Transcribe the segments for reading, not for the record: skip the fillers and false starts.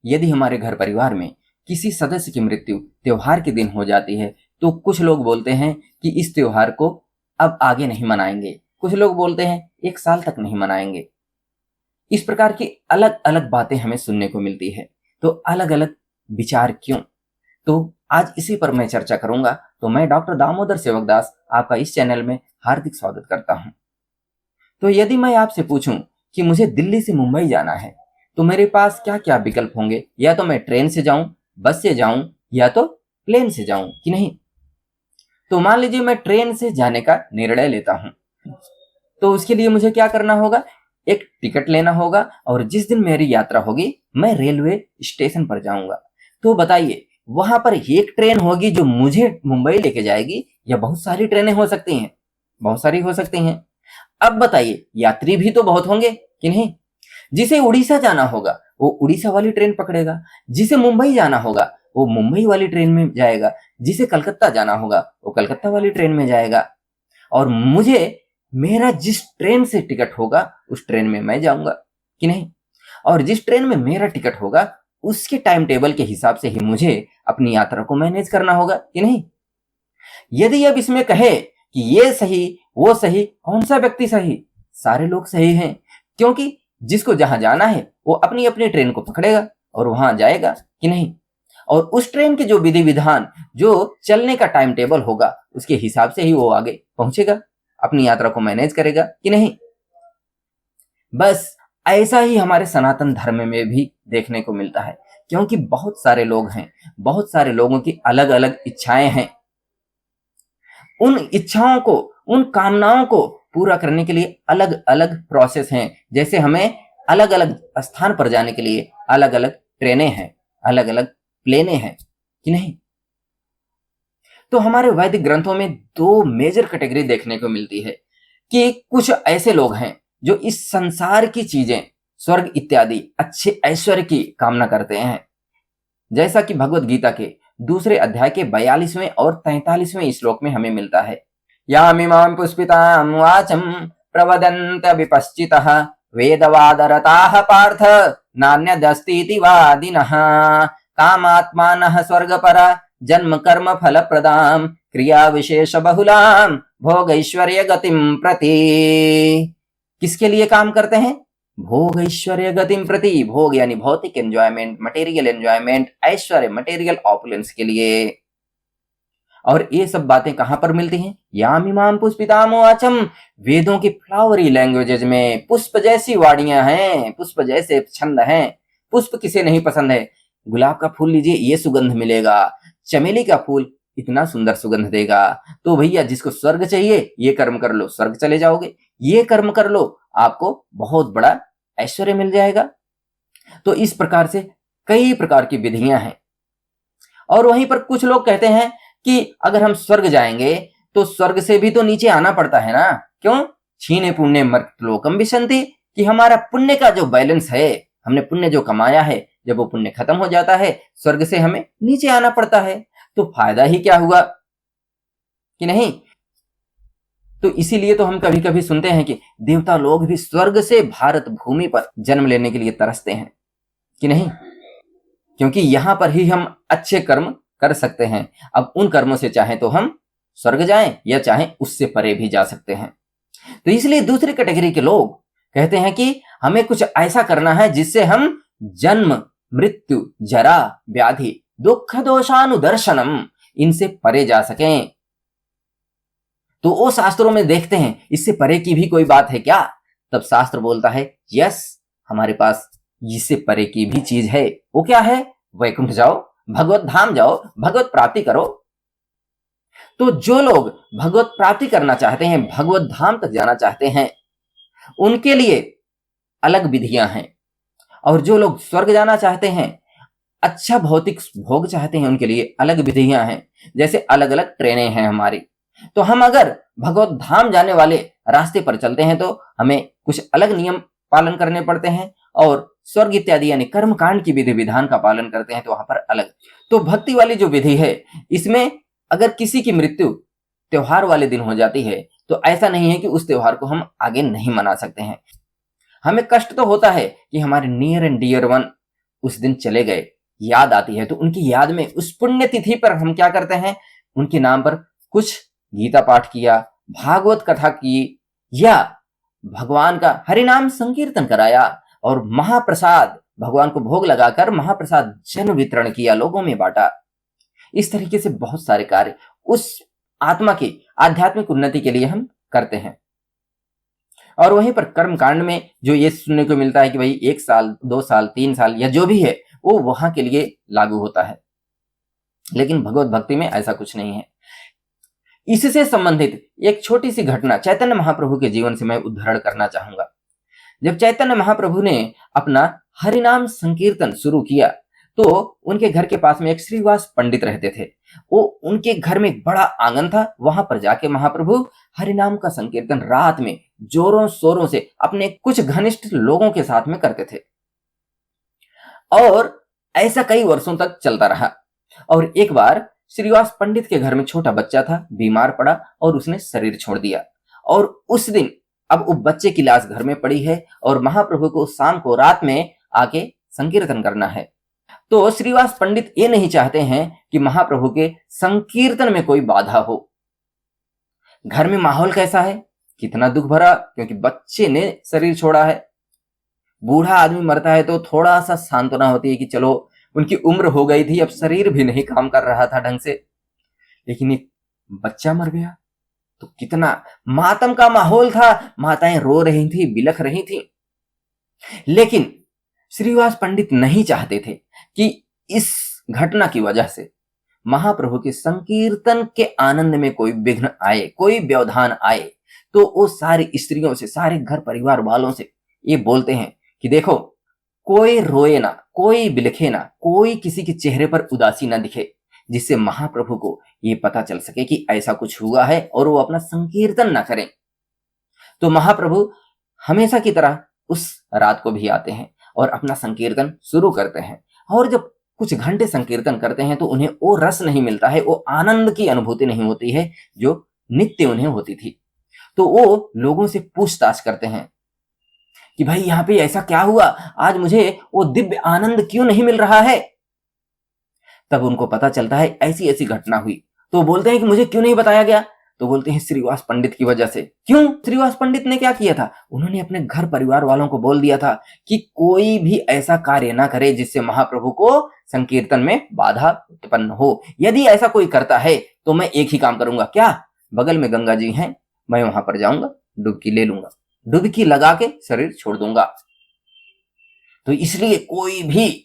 यदि हमारे घर परिवार में किसी सदस्य की मृत्यु त्योहार के दिन हो जाती है तो कुछ लोग बोलते हैं कि इस त्योहार को अब आगे नहीं मनाएंगे, कुछ लोग बोलते हैं 1 साल तक नहीं मनाएंगे। इस प्रकार की अलग अलग बातें हमें सुनने को मिलती है। तो अलग अलग विचार क्यों? तो आज इसी पर मैं चर्चा करूंगा। तो मैं डॉक्टर दामोदर सेवकदास आपका इस चैनल में हार्दिक स्वागत करता हूं। तो यदि मैं आपसे पूछूं कि मुझे दिल्ली से मुंबई जाना है तो मेरे पास क्या क्या विकल्प होंगे? या तो मैं ट्रेन से जाऊं, बस से जाऊं या तो प्लेन से जाऊं कि नहीं? तो मान लीजिए मैं ट्रेन से जाने का निर्णय लेता हूं, तो उसके लिए मुझे क्या करना होगा? एक टिकट लेना होगा और जिस दिन मेरी यात्रा होगी मैं रेलवे स्टेशन पर जाऊंगा। तो बताइए, वहां पर एक ट्रेन होगी जो मुझे मुंबई लेके जाएगी या बहुत सारी ट्रेनें हो सकती हैं? बहुत सारी हो सकती हैं। अब बताइए, यात्री भी तो बहुत होंगे कि नहीं? जिसे उड़ीसा जाना होगा वो उड़ीसा वाली ट्रेन पकड़ेगा, जिसे मुंबई जाना होगा वो मुंबई वाली ट्रेन में जाएगा, जिसे कलकत्ता जाना होगा वो कलकत्ता वाली ट्रेन में जाएगा। और मुझे मेरा जिस ट्रेन से टिकट होगा उस ट्रेन में मैं जाऊंगा कि नहीं? और जिस ट्रेन में मेरा टिकट होगा उसके टाइम टेबल के हिसाब से ही मुझे अपनी यात्रा को मैनेज करना होगा कि नहीं? यदि अब इसमें कहे कि ये सही वो सही, कौन सा व्यक्ति सही? सारे लोग सही हैं, क्योंकि जिसको जहां जाना है वो अपनी अपनी ट्रेन को पकड़ेगा और वहां जाएगा कि नहीं? और उस ट्रेन के जो विधि विधान, जो चलने का टाइम टेबल होगा उसके हिसाब से ही वो आगे पहुंचेगा, अपनी यात्रा को मैनेज करेगा कि नहीं? बस ऐसा ही हमारे सनातन धर्म में भी देखने को मिलता है, क्योंकि बहुत सारे लोग हैं, बहुत सारे लोगों की अलग अलग इच्छाएं हैं। उन इच्छाओं को, उन कामनाओं को पूरा करने के लिए अलग अलग प्रोसेस हैं। जैसे हमें अलग अलग स्थान पर जाने के लिए अलग अलग ट्रेनें हैं, अलग अलग प्लेनें हैं कि नहीं? तो हमारे वैदिक ग्रंथों में 2 मेजर कैटेगरी देखने को मिलती है कि कुछ ऐसे लोग हैं जो इस संसार की चीजें, स्वर्ग इत्यादि अच्छे ऐश्वर्य की कामना करते हैं। जैसा कि भगवत गीता के दूसरे अध्याय के 42वें और 43वें श्लोक में हमें मिलता है, यामिमां पुष्पितां वाचं प्रवदन्त विपश्चितः वेदवादरताः पार्थ नान्यदस्तीति वादिनः कामात्मानः स्वर्गपरा जन्म कर्म फल प्रदाम क्रिया विशेष बहुलाम भोगैश्वर्य गतिम प्रति। किसके लिए काम करते हैं? भोगैश्वर्य गतिम प्रति। भोग यानी भौतिक एंजॉयमेंट, मटेरियल एंजॉयमेंट, ऐश्वर्य मटेरियल ऑपुलेंस के लिए। और ये सब बातें कहां पर मिलती हैं? यामिमाम पुष्पिताम वाचम, वेदों की फ्लावरी लैंग्वेजेज में पुष्प जैसी वाणियां हैं, पुष्प जैसे छंद हैं। पुष्प किसे नहीं पसंद है? गुलाब का फूल लीजिए, ये सुगंध मिलेगा। चमेली का फूल इतना सुंदर सुगंध देगा। तो भैया, जिसको स्वर्ग चाहिए ये कर्म कर लो, स्वर्ग चले जाओगे। ये कर्म कर लो, आपको बहुत बड़ा ऐश्वर्य मिल जाएगा। तो इस प्रकार से कई प्रकार की विधियां हैं। और वहीं पर कुछ लोग कहते हैं कि अगर हम स्वर्ग जाएंगे तो स्वर्ग से भी तो नीचे आना पड़ता है ना। क्यों? क्षीणे पुण्य मर्त्यलोकम विशन्ति, कि हमारा पुण्य का जो बैलेंस है, हमने पुण्य जो कमाया है, जब वो पुण्य खत्म हो जाता है स्वर्ग से हमें नीचे आना पड़ता है। तो फायदा ही क्या हुआ कि नहीं? तो इसीलिए तो हम कभी कभी सुनते हैं कि देवता लोग भी स्वर्ग से भारत भूमि पर जन्म लेने के लिए तरसते हैं कि नहीं? क्योंकि यहां पर ही हम अच्छे कर्म कर सकते हैं। अब उन कर्मों से चाहे तो हम स्वर्ग जाएं या चाहे उससे परे भी जा सकते हैं। तो इसलिए दूसरी कैटेगरी के लोग कहते हैं कि हमें कुछ ऐसा करना है जिससे हम जन्म, मृत्यु, जरा, व्याधि, दुख, दोषानुदर्शनम, इनसे परे जा सकें। तो वो शास्त्रों में देखते हैं इससे परे की भी कोई बात है क्या? तब शास्त्र बोलता है यस, हमारे पास इससे परे की भी चीज है। वो क्या है? वैकुंठ जाओ, भगवत धाम जाओ, भगवत प्राप्ति करो। तो जो लोग भगवत प्राप्ति करना चाहते हैं, भगवत धाम तक जाना चाहते हैं, उनके लिए अलग विधियां हैं। और जो लोग स्वर्ग जाना चाहते हैं, अच्छा भौतिक भोग चाहते हैं, उनके लिए अलग विधियां हैं। जैसे अलग अलग ट्रेनें हैं हमारी। तो हम अगर भगवत धाम जाने वाले रास्ते पर चलते हैं तो हमें कुछ अलग नियम पालन करने पड़ते हैं, और स्वर्ग इत्यादि यानी कर्म कांड की विधि विधान का पालन करते हैं तो वहां पर अलग। तो भक्ति वाली जो विधि है, इसमें अगर किसी की मृत्यु त्योहार वाले दिन हो जाती है तो ऐसा नहीं है कि उस त्योहार को हम आगे नहीं मना सकते हैं। हमें कष्ट तो होता है कि हमारे नियर एंड डियर वन उस दिन चले गए याद आती है, तो उनकी याद में उस पुण्य तिथि पर हम क्या करते हैं, उनके नाम पर कुछ गीता पाठ किया, भागवत कथा की, या भगवान का हरिनाम संकीर्तन कराया और महाप्रसाद भगवान को भोग लगाकर महाप्रसाद जन वितरण किया, लोगों में बांटा। इस तरीके से बहुत सारे कार्य उस आत्मा की आध्यात्मिक उन्नति के लिए हम करते हैं। और वहीं पर कर्म कांड में जो ये सुनने को मिलता है कि भाई 1 साल 2 साल 3 साल या जो भी है वो वहां के लिए लागू होता है, लेकिन भगवत भक्ति में ऐसा कुछ नहीं है। इससे संबंधित एक छोटी सी घटना चैतन्य महाप्रभु के जीवन से मैं उद्धरण करना चाहूंगा। जब चैतन्य महाप्रभु ने अपना हरिनाम संकीर्तन शुरू किया तो उनके घर के पास में एक श्रीवास पंडित रहते थे। वो उनके घर में एक बड़ा आंगन था, वहां पर जाके महाप्रभु हरिनाम का संकीर्तन रात में जोरों शोरों से अपने कुछ घनिष्ठ लोगों के साथ में करते थे और ऐसा कई वर्षों तक चलता रहा। और एक बार श्रीवास पंडित के घर में छोटा बच्चा था, बीमार पड़ा और उसने शरीर छोड़ दिया। और उस दिन अब उस बच्चे की लाश घर में पड़ी है और महाप्रभु को शाम को रात में आके संकीर्तन करना है। तो श्रीवास पंडित ये नहीं चाहते हैं कि महाप्रभु के संकीर्तन में कोई बाधा हो। घर में माहौल कैसा है, कितना दुख भरा, क्योंकि बच्चे ने शरीर छोड़ा है। बूढ़ा आदमी मरता है तो थोड़ा सा सांत्वना होती है कि चलो उनकी उम्र हो गई थी, अब शरीर भी नहीं काम कर रहा था ढंग से, लेकिन एक बच्चा मर गया तो कितना मातम का माहौल था। माताएं रो रही थी, बिलख रही थी। लेकिन श्रीवास पंडित नहीं चाहते थे कि इस घटना की वजह से महाप्रभु के संकीर्तन के आनंद में कोई विघ्न आए, कोई व्यवधान आए। तो वो सारी स्त्रियों से, सारे घर परिवार वालों से ये बोलते हैं कि देखो, कोई रोए ना, कोई बिलखे ना, कोई किसी के चेहरे पर उदासी ना दिखे, जिससे महाप्रभु को ये पता चल सके कि ऐसा कुछ हुआ है और वो अपना संकीर्तन ना करें। तो महाप्रभु हमेशा की तरह उस रात को भी आते हैं और अपना संकीर्तन शुरू करते हैं। और जब कुछ घंटे संकीर्तन करते हैं तो उन्हें वो रस नहीं मिलता है, वो आनंद की अनुभूति नहीं होती है जो नित्य उन्हें होती थी। तो वो लोगों से पूछताछ करते हैं कि भाई यहाँ पे ऐसा क्या हुआ, आज मुझे वो दिव्य आनंद क्यों नहीं मिल रहा है। तब उनको पता चलता है ऐसी ऐसी घटना हुई। तो बोलते हैं कि मुझे क्यों नहीं बताया गया, तो बोलते हैं श्रीवास पंडित की वजह से। क्यों? श्रीवास पंडित ने क्या किया था, उन्होंने अपने घर परिवार वालों को बोल दिया था कि कोई भी ऐसा कार्य ना करे जिससे महाप्रभु को संकीर्तन में बाधा उत्पन्न हो। यदि ऐसा कोई करता है तो मैं एक ही काम करूंगा, क्या, बगल में गंगा जी हैं, मैं वहां पर जाऊंगा, डुबकी ले लूंगा, डुबकी लगा के शरीर छोड़ दूंगा। तो इसलिए कोई भी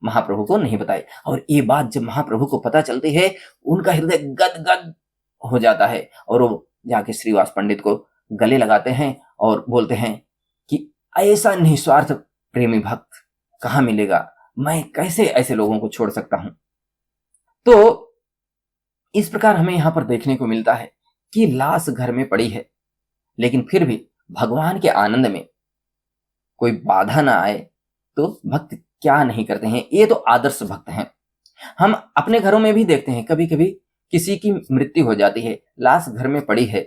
महाप्रभु को नहीं बताए। और ये बात जब महाप्रभु को पता चलती है, उनका हृदय गदगद हो जाता है और वो जाके श्रीवास पंडित को गले लगाते हैं और बोलते हैं कि ऐसा निस्वार्थ प्रेमी भक्त कहां मिलेगा, मैं कैसे ऐसे लोगों को छोड़ सकता हूं। तो इस प्रकार हमें यहां पर देखने को मिलता है कि लाश घर में पड़ी है, लेकिन फिर भी भगवान के आनंद में कोई बाधा ना आए तो भक्त क्या नहीं करते हैं। ये तो आदर्श भक्त हैं। हम अपने घरों में भी देखते हैं, कभी कभी किसी की मृत्यु हो जाती है, लाश घर में पड़ी है,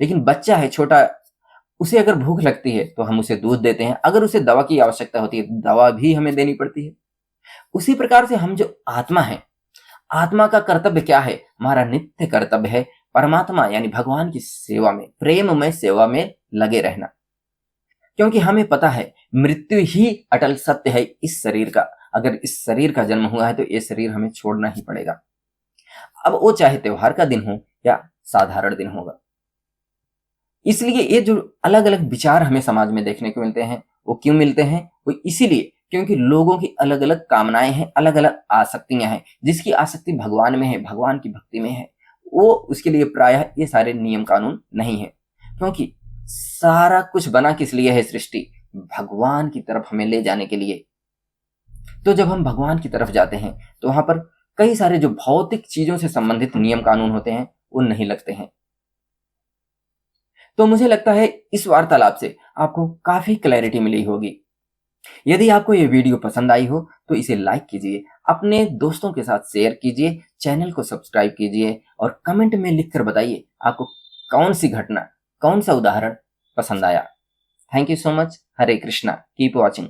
लेकिन बच्चा है छोटा, उसे अगर भूख लगती है तो हम उसे दूध देते हैं, अगर उसे दवा की आवश्यकता होती है दवा भी हमें देनी पड़ती है। उसी प्रकार से हम जो आत्मा है, आत्मा का कर्तव्य क्या है, हमारा नित्य कर्तव्य है परमात्मा यानी भगवान की सेवा में, प्रेम में सेवा में लगे रहना। क्योंकि हमें पता है मृत्यु ही अटल सत्य है इस शरीर का। अगर इस शरीर का जन्म हुआ है तो ये शरीर हमें छोड़ना ही पड़ेगा। अब वो चाहे त्योहार का दिन हो या साधारण दिन होगा। इसलिए ये जो अलग अलग विचार हमें समाज में देखने को मिलते हैं, वो क्यों मिलते हैं, वो इसीलिए क्योंकि लोगों की अलग अलग कामनाएं हैं, अलग अलग आसक्तियां हैं। जिसकी आसक्ति भगवान में है, भगवान की भक्ति में है, वो उसके लिए प्रायः ये सारे नियम कानून नहीं है। क्योंकि सारा कुछ बना किस लिए है, सृष्टि भगवान की तरफ हमें ले जाने के लिए। तो जब हम भगवान की तरफ जाते हैं तो वहां पर कई सारे जो भौतिक चीजों से संबंधित नियम कानून होते हैं वो नहीं लगते हैं। तो मुझे लगता है इस वार्तालाप से आपको काफी क्लैरिटी मिली होगी। यदि आपको ये वीडियो पसंद आई हो तो इसे लाइक कीजिए, अपने दोस्तों के साथ शेयर कीजिए, चैनल को सब्सक्राइब कीजिए और कमेंट में लिखकर बताइए आपको कौन सी घटना, कौन सा उदाहरण पसंद आया। Thank you so much. Hare Krishna. Keep watching.